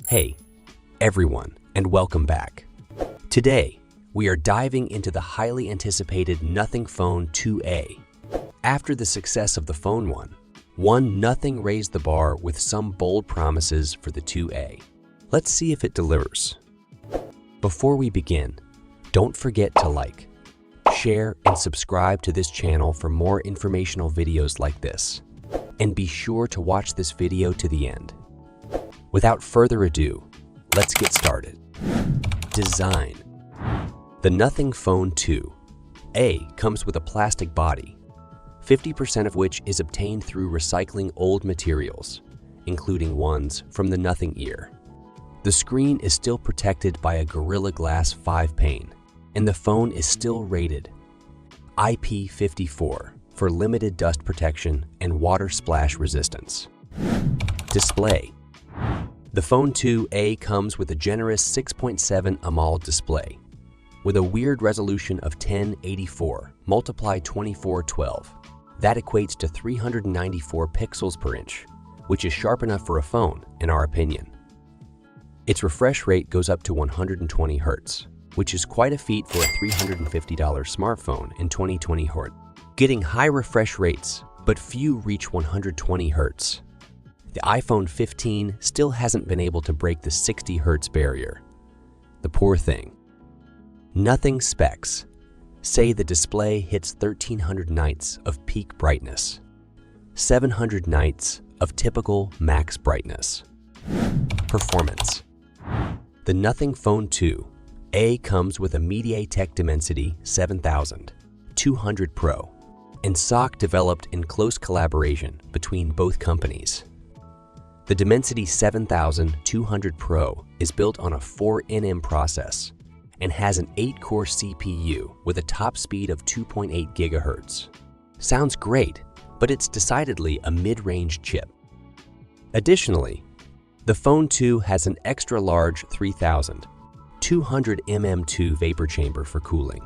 Hey, everyone, and welcome back. Today, we are diving into the highly anticipated Nothing Phone 2A. After the success of the Phone 1, Nothing raised the bar with some bold promises for the 2A. Let's see if it delivers. Before we begin, don't forget to like, share, and subscribe to this channel for more informational videos like this. And be sure to watch this video to the end. Without further ado, let's get started. Design. The Nothing Phone 2A comes with a plastic body, 50% of which is obtained through recycling old materials, including ones from the Nothing Ear. The screen is still protected by a Gorilla Glass 5 pane, and the phone is still rated IP54 for limited dust protection and water splash resistance. Display. The Phone 2A comes with a generous 6.7 AMOLED display with a weird resolution of 1084 × 2412. That equates to 394 pixels per inch, which is sharp enough for a phone, in our opinion. Its refresh rate goes up to 120 Hz, which is quite a feat for a $350 smartphone in 2020 Hz. Getting high refresh rates, but few reach 120 Hz. The iPhone 15 still hasn't been able to break the 60 Hz barrier. The poor thing. Nothing specs say the display hits 1300 nits of peak brightness, 700 nits of typical max brightness. Performance. The Nothing Phone 2A comes with a MediaTek Dimensity 7200 Pro and SoC developed in close collaboration between both companies. The Dimensity 7200 Pro is built on a 4nm process and has an 8-core CPU with a top speed of 2.8 GHz. Sounds great, but it's decidedly a mid-range chip. Additionally, the Phone 2 has an extra-large 3200 mm2 vapor chamber for cooling.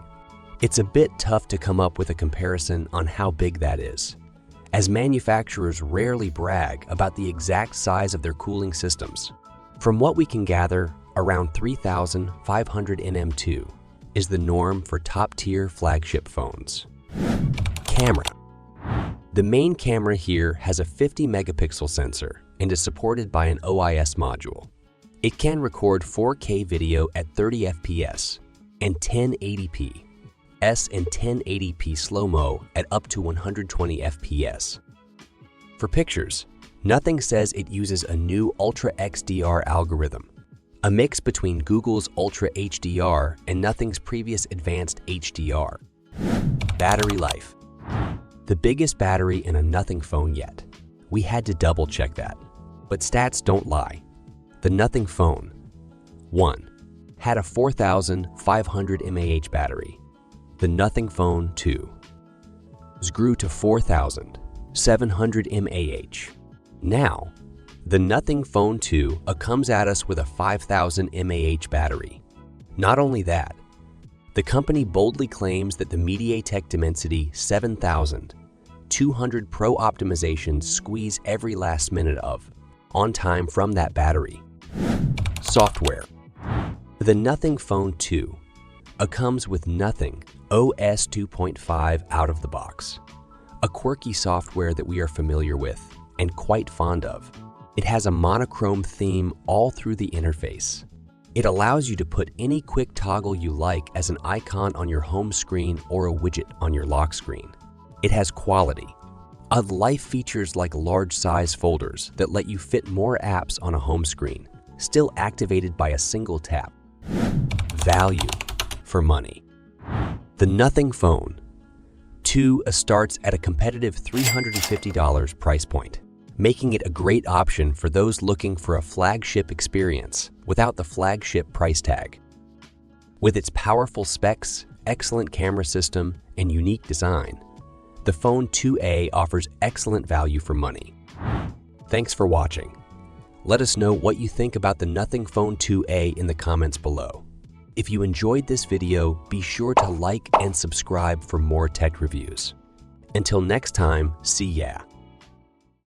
It's a bit tough to come up with a comparison on how big that is, as manufacturers rarely brag about the exact size of their cooling systems. From what we can gather, around 3500 mm2 is the norm for top-tier flagship phones. Camera. The main camera here has a 50-megapixel sensor and is supported by an OIS module. It can record 4K video at 30 FPS and 1080p. And 1080p slow-mo at up to 120 FPS. For pictures, Nothing says it uses a new Ultra XDR algorithm, a mix between Google's Ultra HDR and Nothing's previous advanced HDR. Battery life. The biggest battery in a Nothing phone yet. We had to double-check that, but stats don't lie. The Nothing Phone 1 had a 4500 mAh battery. The Nothing Phone 2 grew to 4700 mAh. Now, the Nothing Phone 2 comes at us with a 5000 mAh battery. Not only that, the company boldly claims that the MediaTek Dimensity 7200 Pro optimizations squeeze every last minute of on time from that battery. Software. The Nothing Phone 2 comes with Nothing OS 2.5 out of the box, a quirky software that we are familiar with and quite fond of. It has a monochrome theme all through the interface. It allows you to put any quick toggle you like as an icon on your home screen or a widget on your lock screen. It has quality of life features like large-size folders that let you fit more apps on a home screen, still activated by a single tap. Value for money. The Nothing Phone 2 starts at a competitive $350 price point, making it a great option for those looking for a flagship experience without the flagship price tag. With its powerful specs, excellent camera system, and unique design, the Phone 2A offers excellent value for money. Thanks for watching. Let us know what you think about the Nothing Phone 2A in the comments below. If you enjoyed this video, be sure to like and subscribe for more tech reviews. Until next time, see ya.